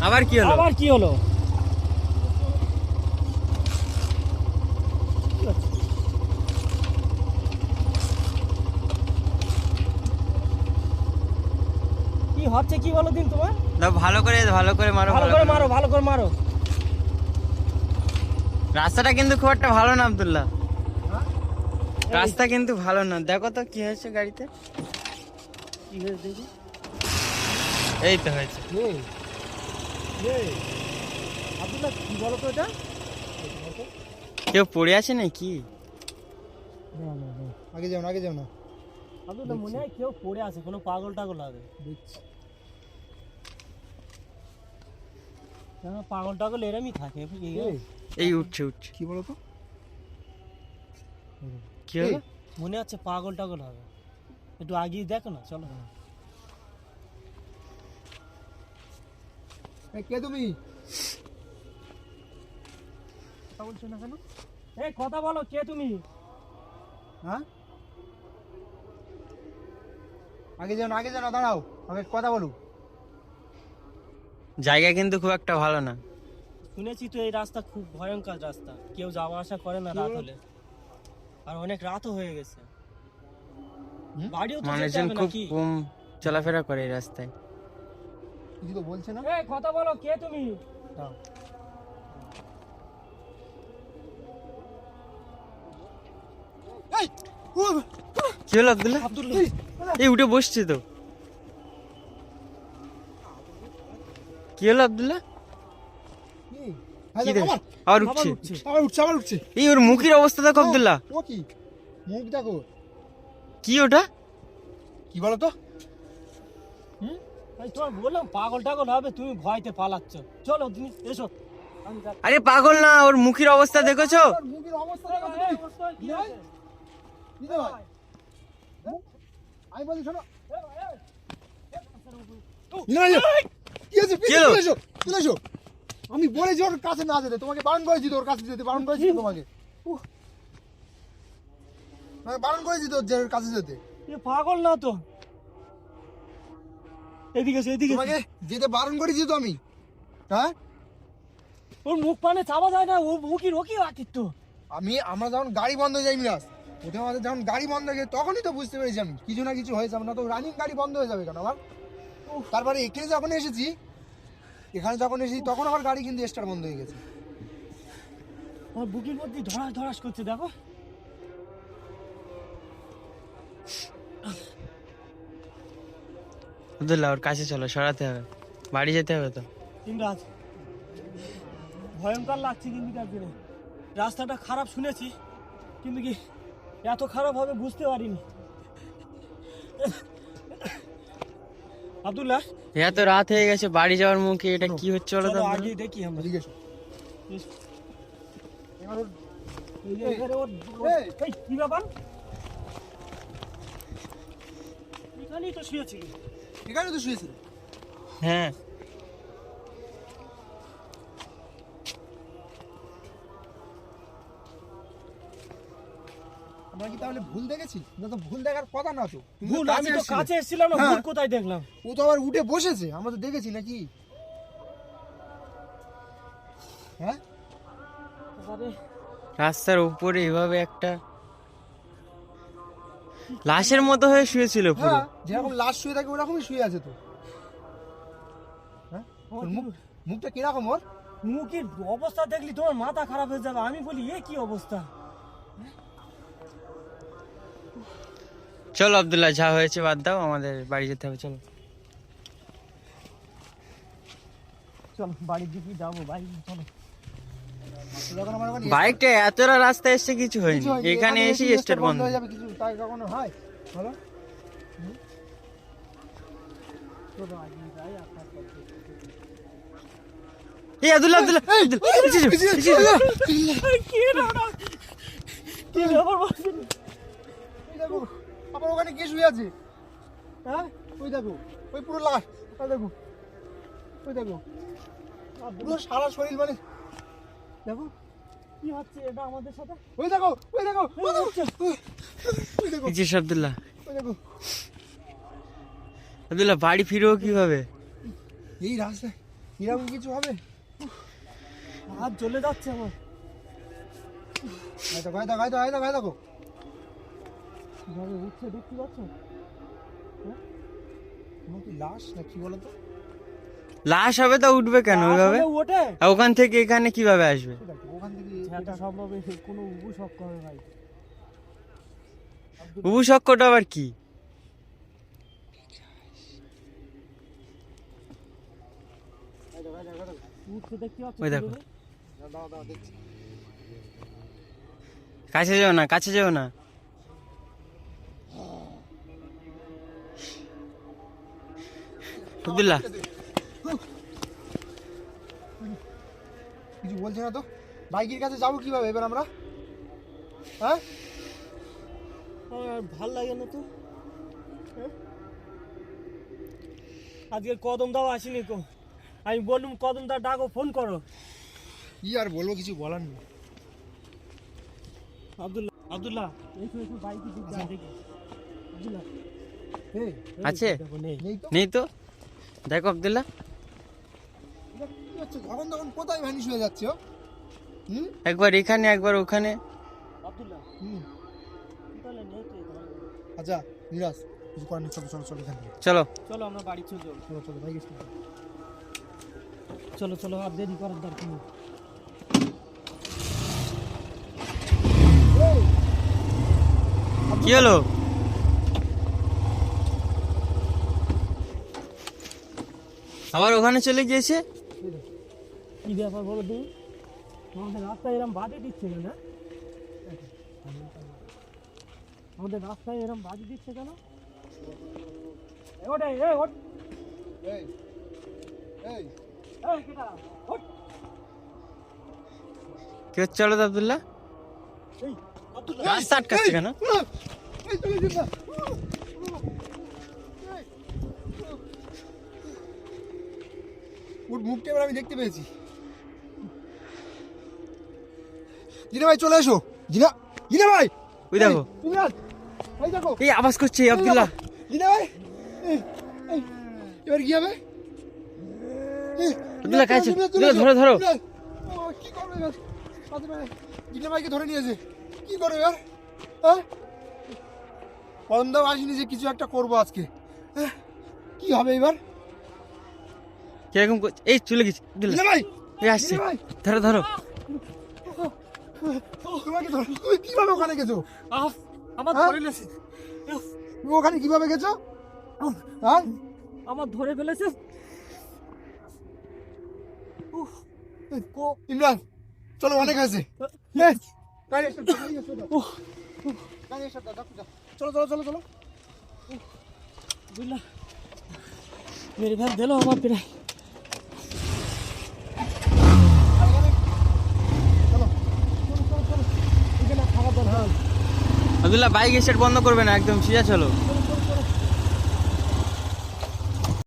আবার কি হলো? আবার কি হলো? কি হচ্ছে কি বলো দিন তোমার? দাও ভালো করে মারো, ভালো করে মারো, ভালো করে মারো। রাস্তাটা কিন্তু খুব একটা ভালো না আব্দুল্লাহ, হ্যাঁ? রাস্তা কিন্তু ভালো না। দেখো তো কি হয়েছে গাড়িতে। কি হয়েছে দেখি? এই তো হয়েছে। আব্দুল্লাহ কি বলো তো এটা? কেউ পড়ে আছে নাকি? আগে যাও না আব্দুল্লাহ মনে হয় কেউ পড়ে আছে, কোনো পাগল টাগল হবে। দেখছি। পাগল টাগল এরমই থাকে। এই উঠছে। কি বলো তো? কি হলো? মনে হচ্ছে পাগল টাগল হবে, একটু আগিয়ে দেখো না, চলো। কে তুমি? কথা বলছো না কেন? এই কথা বলো, কে তুমি? হ্যাঁ, আগে যাও না, দাঁড়াও, আমাকে কথা বলো। জায়গা কিন্তু খুব একটা ভালো না। শুনেছি তো এই রাস্তা খুব ভয়ঙ্কর রাস্তা, কেউ যাওয়া আসা করে না রাত হলে, আর অনেক রাতও হয়ে গেছে। বাড়িও তো যেতে মানুষজন হবে খুব নাকি? কম চলাফেরা করে এই রাস্তায়। কিছু তো বলছে না। এই কথা বলো, কে তুমি? দাও। এই, কি হলো আব্দুল্লাহ? আব্দুল্লাহ এই উঠে বসছে তো। কি হলো আব্দুল্লাহ? কি রে? আবার উঠছে। আবার উঠছে। এই ওর মুখের অবস্থা দেখো আব্দুল্লাহ। ও কি মুখ দেখো। কি ওটা? কি বলো তো? এই তোমার বললাম পাগল টাগল হবে, তুমি ভয়তে পালাচ্ছ। চলো তুমি এসো, আমি যাচ্ছি। আরে পাগল না, ওর মুখের অবস্থা দেখেছো? তোর মুখের অবস্থা দেখো তুমি। এই, এই, কি আছে? দিতে ভাই, আমি বলি শোনো। কি আছে? কি হলো? চলে এসো। আমি বলেছি ওর কাছে না যেতে, তোমাকে বারণ করেছি তো ওর কাছে যেতে, বারণ করেছি তো তোমাকে। আমি বারণ করেছি তো ওর কাছে যেতে। এ পাগল না তো? এদিকে এসো, এদিকে এসো। তোমাকে যেতে বারণ করেছি তো আমি। হ্যাঁ, ওর মুখ পানে চাপা যায় না, ও মুখি রকি রাখিত তো। আমরা যখন গাড়ি বন্ধ হয়ে যাই মিরাজ, ওটা আমাদের যখন গাড়ি বন্ধ হয়ে যায় তখনই তো বুঝতে পেরেছি আমি কিছু না কিছু হয়েছে। আমরা তো রানিং গাড়ি বন্ধ হয়ে যাবে কেন আমার? তারপরে এখানে যখন এসেছি তখন আমার গাড়ি কিন্তু স্টার্ট বন্ধ হয়ে গেছে। আমার বুকের মধ্যে ধরাস ধরাস করছে, দেখো। আব্দুল্লাহ ওর কাছে চলো, সরাতে হবে, বাড়ি যেতে হবে তো। ইমরাজ, ভয়ঙ্কর লাগছে কিন্তু দিনে। রাস্তাটা খারাপ শুনেছি, কিন্তু কি এত খারাপ হবে বুঝতে পারিনি। আব্দুল্লাহ, এত রাত হয়ে গেছে, বাড়ি যাওয়ার মুখে এটা কি হচ্ছে বলো তো চলো আব্দুল্লাহ? আগে দেখি আমরা। এদিকে এসো। এই যে এখানে এই! এই কি ব্যাপার? এখানেই তো শুয়েছিল। এখানে তো শুয়েছিল। হ্যাঁ, আমরা কি তাহলে ভুল দেখেছি? না তো ভুল দেখার কথা না তো। তুমি ভুল, কাছে আমি তো এসেছিলে। কাছে এসেছিলাম না, হ্যাঁ। ভুল কোথায় দেখলাম? ও তো আবার উঠে বসেছে, আমরা তো দেখেছি নাকি? হ্যাঁ, আরে রাস্তার উপরে এভাবে একটা লাশের মতো হয়ে শুয়েছিল পুরো। হ্যাঁ, যেরকম লাশ শুয়ে থাকে ওরকমই শুয়ে আছে তো। হ্যাঁ, ওর মুখটা কিরকম ওর? মুখের অবস্থা দেখলি তোমার মাথা খারাপ হয়ে যাবে। আমি বলি এ কি অবস্থা? চলো আব্দুল্লাহ, যা হয়েছে বাদ দাও, আমাদের বাড়ি যেতে হবে, চলো। চল বাড়ির দিকে যাবো, বাড়ি চলো। যখন আমার ওখানে বাইকটা এতটা রাস্তা এসছে কিছু হয়নি, কিছু হয়নি, এখানে এসে এসে স্টার্ট বন্ধ। হয়ে যাবে, কিছু তাই কখনো হয়? বলো। চলো আগে যাই, আপনার কথা। এই আব্দুল্লাহ, কি রে ওটা? কি ব্যাপার বলছিস? ওই দেখো, আমার ওখানে কে শুয়ে আছে? হ্যাঁ, ওই দেখো, ওই পুরো লাশ। ওই দেখো, ওই দেখো, পুরো সারা শরীর মানে দেখো। কি হচ্ছে এটা আমাদের সাথে? ওই দেখো, ওই দেখো, এই হচ্ছে। ওই দেখো, আব্দুল্লাহ, ওই দেখো। আব্দুল্লাহ বাড়ি ফিরবো কিভাবে? এই রাস্তায় এরকম কিছু হবে? হাত জ্বলে যাচ্ছে আমার। গায়ে দেখো। কিভাবে উঠছে দেখতে পাচ্ছ? তোমার কি লাশ না কি বলো তো? লাশ হবে তা উঠবে কেন ওইভাবে? আসলে ওঠে আর ওখান থেকে এখানে কিভাবে আসবে? দেখো, ওখান থেকে সেটা সম্ভব কোনো উপসক করে ভাই। উপসক্কটা আবার কি? উঠছে দেখতে পাচ্ছ? ওই দেখো। দাও দেখছি। কাছে যেও না। আব্দুল্লাহ, কিছু বলছে না তো? বাইকের কাছে যাবো কিভাবে এবার আমরা? হ্যাঁ, আমার ভাল লাগে না তো। হ্যাঁ? আজকে কদম দাও আসেনি কো। আমি বললুম কদম দা ডাকো, ফোন করো। কি আর বলবো, কিছু বলার নেই। আব্দুল্লাহ একটু বাইকে দিক যা দেখি। আব্দুল্লাহ এই, আছে? দেখো নেই। নেই তো? নেই তো, দেখো আব্দুল্লাহ। এটা কি হচ্ছে? যখন কোথায় ভ্যানিশ হয়ে যাচ্ছে ও? হুম একবার এখানে একবার ওখানে। আব্দুল্লাহ হুম তাহলে নেই তো এখানে। আচ্ছা মিরাজ, কিছু করার নেই, চলো এখান থেকে। চলো চলো আমরা বাড়ি চলে যাবো। চলো বাইকে চলো আর দেরি করার দরকার নেই। কি হলো? আবার ওখানে চলে গিয়েছে। কি ব্যাপার বলো তুমি? আমাদের রাস্তায় এরম বাধে দিচ্ছে কেন? আমাদের রাস্তায় এরম বাধে দিচ্ছে কেন? ওঠ এই কেটা ওঠ। কি হচ্ছে? চলো তো আব্দুল্লাহ, এই আব্দুল্লাহ রাস্তা আটকাচ্ছে কেন? ওর মুখটা এবার আমি দেখতে পেয়েছি। জিনা ভাই চলে এসো। জিনা ভাই, ওই দেখো, তুমি এই দেখো, এই আওয়াজ করছে আব্দুল্লাহ। জিনা ভাই, এবার কি হবে? আব্দুল্লাহ কাছে ধরো। কি করবে এবার? জিনা ভাইকে ধরে নিয়েছে, কি করবে এবার? হ্যাঁ, কদমদাও আসেনি যে কিছু একটা করবো আজকে। কি হবে এবার? কিরকম করছে? এই চলে গেছে আব্দুল্লাহ, জিনা ভাই, এই আসছে। জিনা ভাই, ধরো। তোমাকে ধরো। তুমি কিভাবে ওখানে গেছো? আমার হ্যাঁ? ধরে ফেলেছে। তুমি ওখানে কিভাবে গেছো? হ্যাঁ, আমার ধরে ফেলেছে। ইমরান চলো, অনেক আছে। চলো। বুঝলা মেরে ফেল দিল আমার প্রায়। এখানে খাবার দাবার। আব্দুল্লাহ বাইক স্টার্ট বন্ধ করবে না, একদম সিধা চলো।